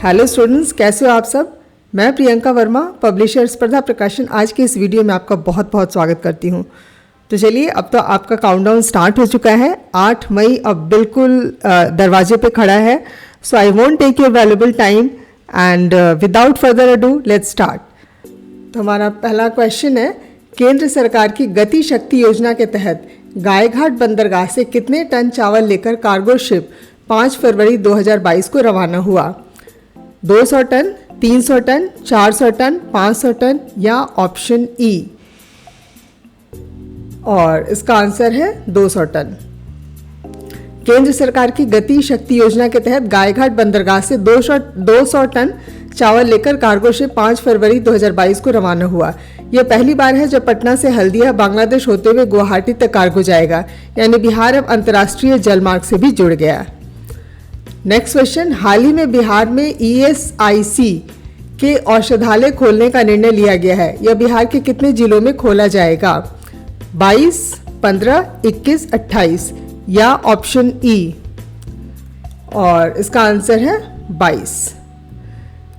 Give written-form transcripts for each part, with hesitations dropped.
Hello students, कैसे हो आप सब। मैं प्रियंका वर्मा, पब्लिशर स्पर्धा प्रकाशन, आज के इस वीडियो में आपका बहुत बहुत स्वागत करती हूँ। तो चलिए, अब तो आपका काउंटडाउन स्टार्ट हो चुका है। 8 मई अब बिल्कुल दरवाजे पे खड़ा है। So I won't take your valuable time and without further ado let's start. तो हमारा पहला क्वेश्चन है, केंद्र सरकार की गति शक्ति योजना के तहत गायघाट बंदरगाह से कितने टन चावल लेकर कार्गो शिप 5 फरवरी 2022 को रवाना हुआ। 200 टन, 300 टन, 400 टन, 500 टन या ऑप्शन ई। और इसका आंसर है 200 टन। केंद्र सरकार की गति शक्ति योजना के तहत गायघाट बंदरगाह से 200 टन चावल लेकर कार्गो शिप 5 फरवरी 2022 को रवाना हुआ। यह पहली बार है जब पटना से हल्दिया बांग्लादेश होते हुए गुवाहाटी तक कार्गो जाएगा, यानी बिहार अब अंतर्राष्ट्रीय जलमार्ग से भी जुड़ गया। नेक्स्ट क्वेश्चन, हाल ही में बिहार में ESIC के औषधालय खोलने का निर्णय लिया गया है। यह बिहार के कितने जिलों में खोला जाएगा। 22, 15, 21, 28 या ऑप्शन ई। और इसका आंसर है 22।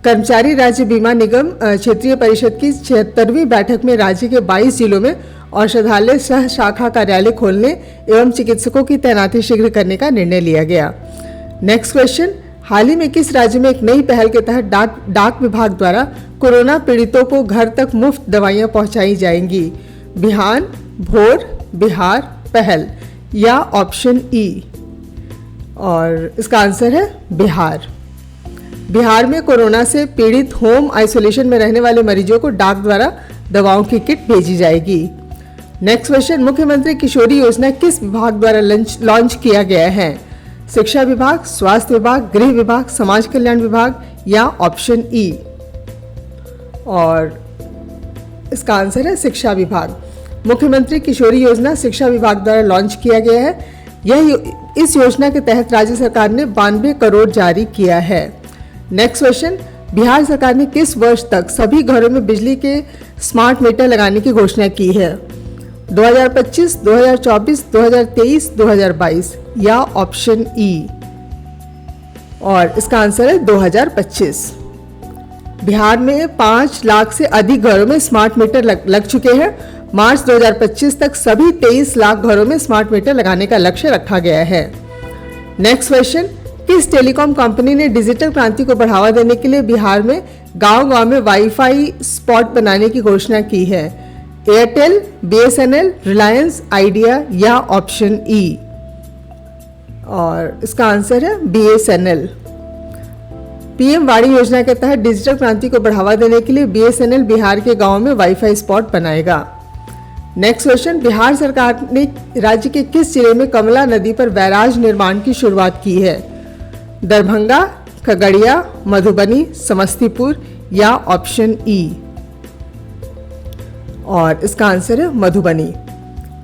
कर्मचारी राज्य बीमा निगम क्षेत्रीय परिषद की 76वीं बैठक में राज्य के 22 जिलों में औषधालय सह शाखा कार्यालय खोलने एवं चिकित्सकों की तैनाती शीघ्र करने का निर्णय लिया गया। नेक्स्ट क्वेश्चन, हाल ही में किस राज्य में एक नई पहल के तहत डाक विभाग द्वारा कोरोना पीड़ितों को घर तक मुफ्त दवाइयां पहुंचाई जाएंगी। बिहार, भोर, बिहार पहल या ऑप्शन ई। और इसका आंसर है बिहार। बिहार में कोरोना से पीड़ित होम आइसोलेशन में रहने वाले मरीजों को डाक द्वारा दवाओं की किट भेजी जाएगी। नेक्स्ट क्वेश्चन, मुख्यमंत्री किशोरी योजना किस विभाग द्वारा लॉन्च किया गया है। शिक्षा विभाग, स्वास्थ्य विभाग, गृह विभाग, समाज कल्याण विभाग या ऑप्शन ई। और इसका आंसर है शिक्षा विभाग। मुख्यमंत्री किशोरी योजना शिक्षा विभाग द्वारा लॉन्च किया गया है। इस योजना के तहत राज्य सरकार ने 92 करोड़ जारी किया है। नेक्स्ट क्वेश्चन, बिहार सरकार ने किस वर्ष तक सभी घरों में बिजली के स्मार्ट मीटर लगाने की घोषणा की है। 2025, 2024, 2023, 2022 या ऑप्शन ई। और इसका आंसर है 2025। बिहार में 5 लाख से अधिक घरों में स्मार्ट मीटर लग चुके हैं। मार्च 2025 तक सभी 23 लाख घरों में स्मार्ट मीटर लगाने का लक्ष्य रखा गया है। नेक्स्ट क्वेश्चन, किस टेलीकॉम कंपनी ने डिजिटल क्रांति को बढ़ावा देने के लिए बिहार में गांव-गांव में वाईफाई स्पॉट बनाने की घोषणा की है। एयरटेल, BSNL, रिलायंस, आइडिया या ऑप्शन ई। और इसका आंसर है BSNL। PM वाणी योजना के तहत डिजिटल क्रांति को बढ़ावा देने के लिए BSNL बिहार के गांव में वाईफाई स्पॉट बनाएगा। नेक्स्ट क्वेश्चन, बिहार सरकार ने राज्य के किस जिले में कमला नदी पर बैराज निर्माण की शुरुआत की है। दरभंगा, खगड़िया, मधुबनी, समस्तीपुर या ऑप्शन ई। और इसका आंसर है मधुबनी।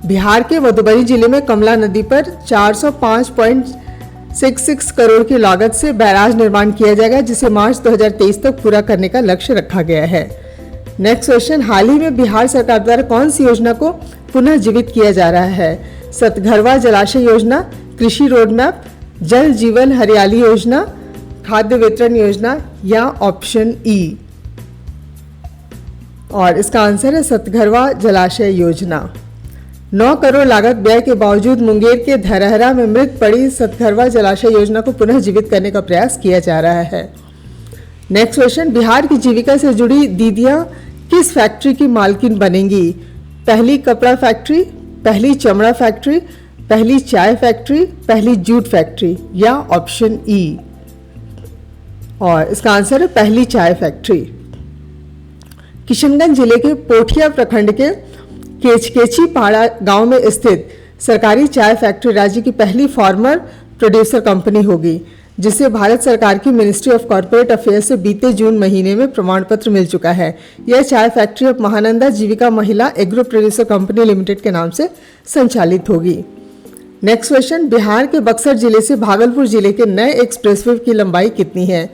बिहार के मधुबनी जिले में कमला नदी पर 405.66 करोड़ की लागत से बैराज निर्माण किया जाएगा, जिसे मार्च 2023 तक पूरा करने का लक्ष्य रखा गया है। नेक्स्ट क्वेश्चन, हाल ही में बिहार सरकार द्वारा कौन सी योजना को पुनः जीवित किया जा रहा है। सतघरवा जलाशय योजना, कृषि रोडमैप, जल जीवन हरियाली योजना, खाद्य वितरण योजना या ऑप्शन ई। और इसका आंसर है सतघरवा जलाशय योजना। 9 करोड़ लागत व्यय के बावजूद मुंगेर के धरहरा में मृत पड़ी सतघरवा जलाशय योजना को पुनः जीवित करने का प्रयास किया जा रहा है। नेक्स्ट क्वेश्चन, बिहार की जीविका से जुड़ी दीदियां किस फैक्ट्री की मालकिन बनेंगी। पहली कपड़ा फैक्ट्री, पहली चमड़ा फैक्ट्री, पहली चाय फैक्ट्री, पहली जूट फैक्ट्री या ऑप्शन ई। और इसका आंसर है पहली चाय फैक्ट्री। किशनगंज जिले के पोठिया प्रखंड के केचकेची पहाड़ा गांव में स्थित सरकारी चाय फैक्ट्री राज्य की पहली फार्मर प्रोड्यूसर कंपनी होगी, जिसे भारत सरकार की मिनिस्ट्री ऑफ कॉर्पोरेट अफेयर्स से बीते जून महीने में प्रमाण पत्र मिल चुका है। यह चाय फैक्ट्री अब महानंदा जीविका महिला एग्रो प्रोड्यूसर कंपनी लिमिटेड के नाम से संचालित होगी। नेक्स्ट क्वेश्चन, बिहार के बक्सर जिले से भागलपुर जिले के नए एक्सप्रेसवे की लंबाई कितनी है।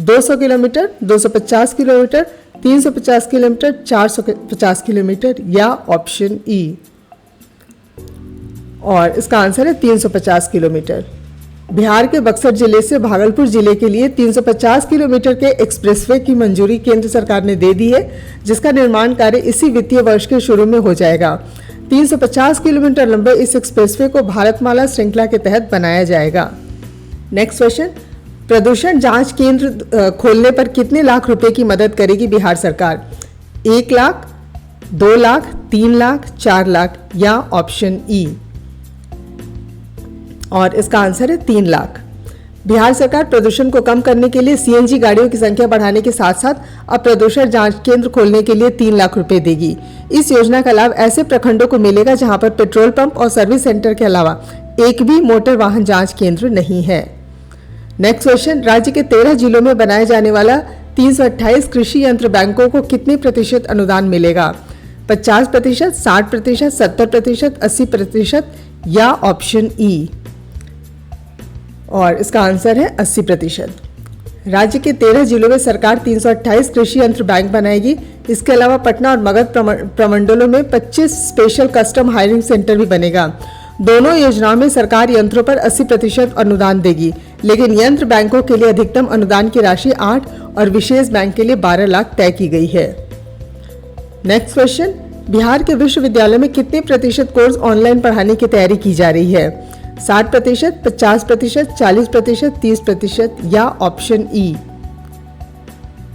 200 किलोमीटर, 250 किलोमीटर, 350 किलोमीटर, 450 किलोमीटर या ऑप्शन ई। और इसका आंसर है 350 किलोमीटर। बिहार के बक्सर जिले से भागलपुर जिले के लिए 350 किलोमीटर के एक्सप्रेसवे की मंजूरी केंद्र सरकार ने दे दी है, जिसका निर्माण कार्य इसी वित्तीय वर्ष के शुरू में हो जाएगा। 350 किलोमीटर लंबे इस एक्सप्रेसवे को भारतमाला श्रृंखला के तहत बनाया जाएगा। नेक्स्ट क्वेश्चन, प्रदूषण जांच केंद्र खोलने पर कितने लाख रुपए की मदद करेगी बिहार सरकार? 1 लाख, 2 लाख, 3 लाख, 4 लाख या ऑप्शन ई? और इसका आंसर है 3 लाख। बिहार सरकार प्रदूषण को कम करने के लिए सीएनजी गाड़ियों की संख्या बढ़ाने के साथ साथ अब प्रदूषण जांच केंद्र खोलने के लिए 3 लाख रुपए देगी। इस योजना का लाभ ऐसे प्रखंडों को मिलेगा जहां पर पेट्रोल पंप और सर्विस सेंटर के अलावा एक भी मोटर वाहन जांच केंद्र नहीं है। नेक्स्ट क्वेश्चन, राज्य के 13 जिलों में बनाए जाने वाला 328 कृषि यंत्र बैंकों को कितने प्रतिशत अनुदान मिलेगा? 50%, 60%, 70%, 80% या ऑप्शन ई? और इसका आंसर है 80%। राज्य के 13 जिलों में सरकार 328 कृषि यंत्र बैंक बनाएगी। इसके अलावा पटना और मगध प्रमंडलों में 25 स्पेशल कस्टम हायरिंग सेंटर भी बनेगा। दोनों योजनाओं में सरकार यंत्रों पर 80% अनुदान देगी, लेकिन यंत्र बैंकों के लिए अधिकतम अनुदान की राशि 8 और विशेष बैंक के लिए 12 लाख तय की गई है। नेक्स्ट क्वेश्चन, बिहार के विश्वविद्यालय में कितने प्रतिशत कोर्स ऑनलाइन पढ़ाने की तैयारी की जा रही है? 60%, 50%, 40%, 30% या ऑप्शन ई?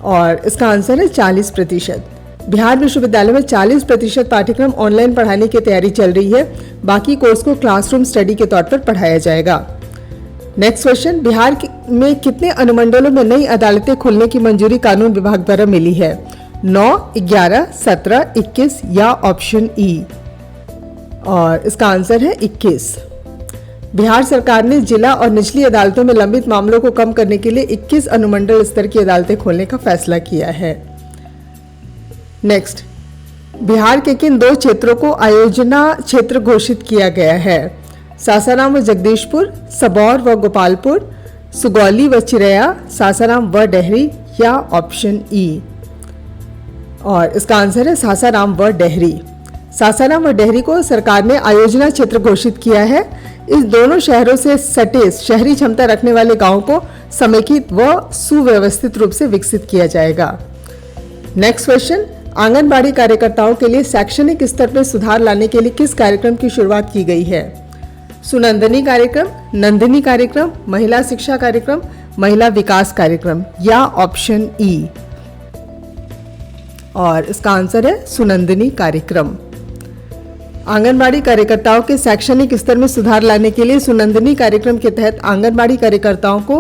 और इसका आंसर है 40%। बिहार विश्वविद्यालय में 40% पाठ्यक्रम ऑनलाइन पढ़ाने की तैयारी चल रही है। बाकी कोर्स को क्लासरूम स्टडी के तौर पर पढ़ाया जाएगा। नेक्स्ट क्वेश्चन, बिहार में कितने अनुमंडलों में नई अदालतें खुलने की मंजूरी कानून विभाग द्वारा मिली है? 9, 11, 17, 21 या ऑप्शन ई? और इसका आंसर है 21। बिहार सरकार ने जिला और निचली अदालतों में लंबित मामलों को कम करने के लिए 21 अनुमंडल स्तर की अदालतें खोलने का फैसला किया है। नेक्स्ट, बिहार के किन 2 क्षेत्रों को आयोजना क्षेत्र घोषित किया गया है? सासाराम व जगदीशपुर, सबौर व गोपालपुर, सुगौली व चिरैया, सासाराम व डेहरी या ऑप्शन ई? और इसका आंसर है सासाराम व डेहरी। सासाराम व डेहरी को सरकार ने आयोजना क्षेत्र घोषित किया है। इस दोनों शहरों से सटे शहरी क्षमता रखने वाले गांवों को समेकित व सुव्यवस्थित रूप से विकसित किया जाएगा। नेक्स्ट क्वेश्चन, आंगनबाड़ी कार्यकर्ताओं के लिए शैक्षणिक स्तर में सुधार लाने के लिए किस कार्यक्रम की शुरुआत की गई है? सुनंदनी कार्यक्रम, नंदिनी कार्यक्रम, महिला शिक्षा कार्यक्रम, महिला विकास कार्यक्रम या ऑप्शन ई? और इसका आंसर है सुनंदनी कार्यक्रम। आंगनबाड़ी कार्यकर्ताओं के शैक्षणिक स्तर में सुधार लाने के लिए सुनंदनी कार्यक्रम के तहत आंगनबाड़ी कार्यकर्ताओं को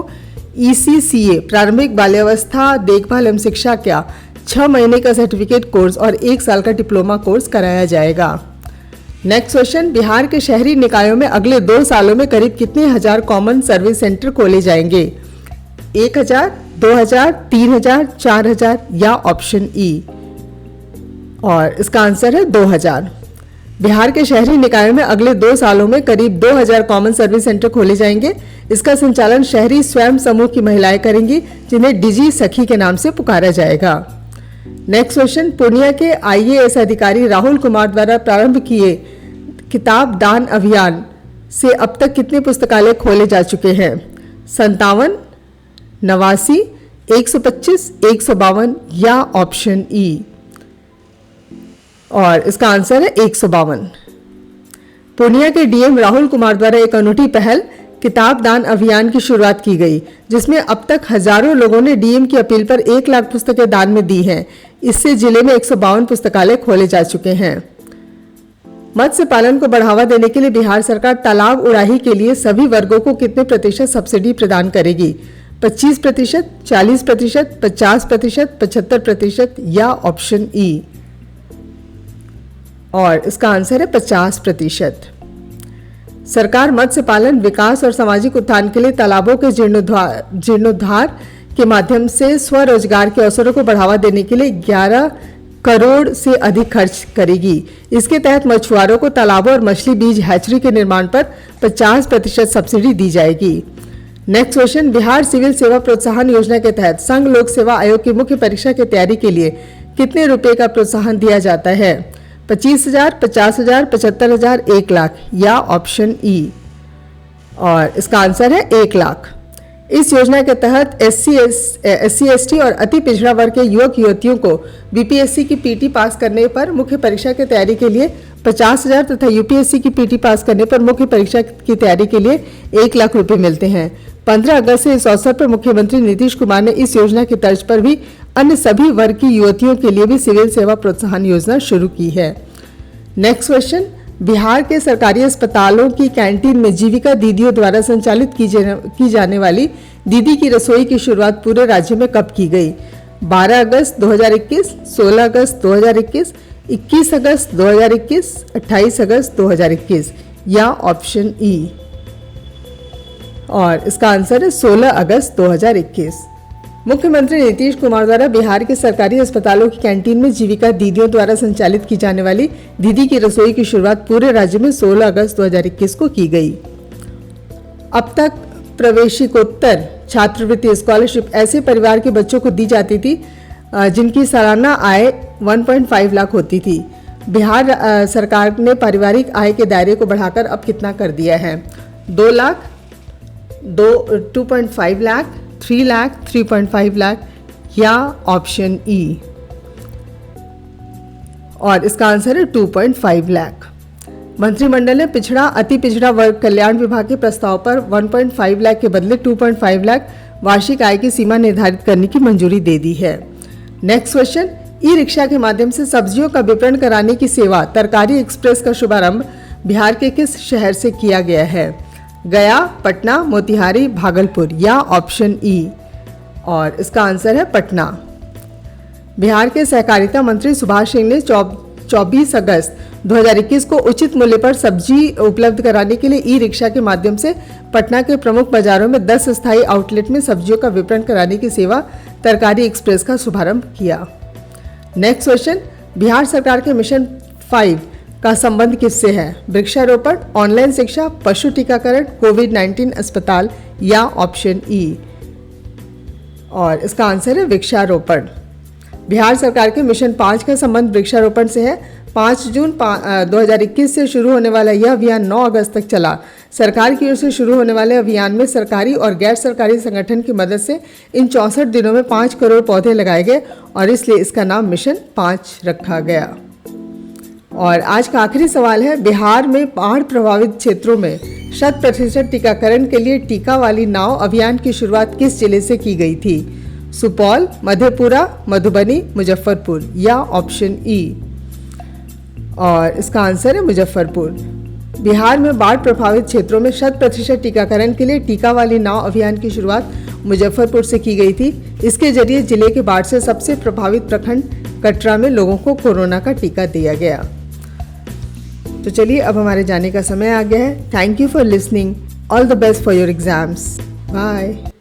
ECCA प्रारंभिक बाल्यावस्था देखभाल एवं शिक्षा का 6 महीने का सर्टिफिकेट कोर्स और 1 साल का डिप्लोमा कोर्स कराया जाएगा। नेक्स्ट क्वेश्चन, बिहार के शहरी निकायों में अगले 2 सालों में करीब कितने हजार कॉमन सर्विस सेंटर खोले जाएंगे? 1000, 2000, 3000, 4000 या ऑप्शन ई? और इसका आंसर है 2000। बिहार के शहरी निकायों में अगले 2 सालों में करीब 2000 कॉमन सर्विस सेंटर खोले जाएंगे। इसका संचालन शहरी स्वयं समूह की महिलाएं करेंगी, जिन्हें डिजी सखी के नाम से पुकारा जाएगा। नेक्स्ट क्वेश्चन, पूर्णिया के IAS अधिकारी राहुल कुमार द्वारा प्रारंभ किए किताब दान अभियान से अब तक कितने पुस्तकालय खोले जा चुके हैं? 57, 89, 125, 152 या ऑप्शन ई? और इसका आंसर है 152। पूर्णिया के DM राहुल कुमार द्वारा एक अनूठी पहल किताब दान अभियान की शुरुआत की गई, जिसमें अब तक हजारों लोगों ने DM की अपील पर 1 लाख पुस्तकें दान में दी हैं। इससे जिले में 152 पुस्तकालय खोले जा चुके हैं। मत्स्य पालन को बढ़ावा देने के लिए बिहार सरकार तालाब उड़ाही के लिए सभी वर्गों को कितने प्रतिशत सब्सिडी प्रदान करेगी? 25%, 40%, 50%, 75% या ऑप्शन ई? और इसका आंसर है 50%। सरकार मत्स्य पालन विकास और सामाजिक उत्थान के लिए तालाबों के जीर्णोद्धार के माध्यम से स्वरोजगार के अवसरों को बढ़ावा देने के लिए 11 करोड़ से अधिक खर्च करेगी। इसके तहत मछुआरों को तालाबों और मछली बीज हैचरी के निर्माण पर 50% सब्सिडी दी जाएगी। नेक्स्ट क्वेश्चन, बिहार सिविल सेवा प्रोत्साहन योजना के तहत संघ लोक सेवा आयोग की मुख्य परीक्षा की तैयारी के लिए कितने रुपए का प्रोत्साहन दिया जाता है? 25,000, 50,000, 75,000, 1 लाख या ऑप्शन ई? और इसका आंसर है 1 लाख। इस योजना के तहत SC/ST और अति पिछड़ा वर्ग के युवक युवतियों को बीपीएससी की पीटी पास करने पर मुख्य परीक्षा की तैयारी के लिए 50,000 तथा यूपीएससी की पीटी पास करने पर मुख्य परीक्षा की तैयारी के लिए 1 लाख रुपए मिलते हैं। 15 अगस्त से इस अवसर पर मुख्यमंत्री नीतीश कुमार ने इस योजना की तर्ज पर भी अन्य सभी वर्ग की युवतियों के लिए भी सिविल सेवा प्रोत्साहन योजना शुरू की है। नेक्स्ट क्वेश्चन, बिहार के सरकारी अस्पतालों की कैंटीन में जीविका दीदियों द्वारा संचालित की जाने वाली दीदी की रसोई की शुरुआत पूरे राज्य में कब की गई? 12 अगस्त 2021, 16 अगस्त 2021, 21 अगस्त 2021, 28 अगस्त 2021 या ऑप्शन ई। और इसका आंसर है 16 अगस्त 2021। मुख्यमंत्री नीतीश कुमार द्वारा बिहार के सरकारी अस्पतालों की कैंटीन में जीविका दीदियों द्वारा संचालित की जाने वाली दीदी की रसोई की शुरुआत पूरे राज्य में 16 अगस्त 2021 को की गई। अब तक प्रवेशिकोत्तर छात्रवृत्ति स्कॉलरशिप ऐसे परिवार के बच्चों को दी जाती थी जिनकी सालाना आय 1.5 लाख होती थी। बिहार सरकार ने पारिवारिक आय के दायरे को बढ़ाकर अब कितना कर दिया है? 2 लाख, 2.5 लाख, 3 लाख, 3.5 लाख या ऑप्शन ई। और इसका आंसर है 2.5 लाख। मंत्रिमंडल ने पिछड़ा अति पिछड़ा वर्ग कल्याण विभाग के प्रस्ताव पर 1.5 लाख के बदले 2.5 लाख वार्षिक आय की सीमा निर्धारित करने की मंजूरी दे दी है। नेक्स्ट क्वेश्चन, ई रिक्शा के माध्यम से सब्जियों का विपणन कराने की सेवा तरकारी एक्सप्रेस का शुभारंभ बिहार के किस शहर से किया गया है? गया, पटना, मोतिहारी, भागलपुर या ऑप्शन ई। और इसका आंसर है पटना। बिहार के सहकारिता मंत्री सुभाष सिंह ने 24 अगस्त 2021 को उचित मूल्य पर सब्जी उपलब्ध कराने के लिए ई रिक्शा के माध्यम से पटना के प्रमुख बाजारों में 10 स्थायी आउटलेट में सब्जियों का विपणन कराने की सेवा तरकारी एक्सप्रेस का शुभारंभ किया। नेक्स्ट क्वेश्चन, बिहार सरकार के मिशन 5 का संबंध किससे है? वृक्षारोपण, ऑनलाइन शिक्षा, पशु टीकाकरण, कोविड-19 अस्पताल या ऑप्शन ई। और इसका आंसर है वृक्षारोपण। बिहार सरकार के मिशन 5 का संबंध वृक्षारोपण से है। 5 जून 2021 से शुरू होने वाला यह अभियान 9 अगस्त तक चला। सरकार की ओर से शुरू होने वाले अभियान में सरकारी और गैर सरकारी संगठन की मदद से इन 64 दिनों में 5 करोड़ पौधे लगाए गए और इसलिए इसका नाम मिशन 5 रखा गया। और आज का आखिरी सवाल है, बिहार में बाढ़ प्रभावित क्षेत्रों में 100% टीकाकरण के लिए टीका वाली नाव अभियान की शुरुआत किस जिले से की गई थी? सुपौल, मधेपुरा, मधुबनी, मुजफ्फरपुर या ऑप्शन ई। और इसका आंसर है मुजफ्फरपुर। बिहार में बाढ़ प्रभावित क्षेत्रों में 100% टीकाकरण के लिए टीका वाली नाव अभियान की शुरुआत मुजफ्फरपुर से की गई थी। इसके जरिए जिले के बाढ़ से सबसे प्रभावित प्रखंड कटरा में लोगों को कोरोना का टीका दिया गया। तो चलिए अब हमारे जाने का समय आ गया है। Thank you for listening. All the best for your exams. Bye.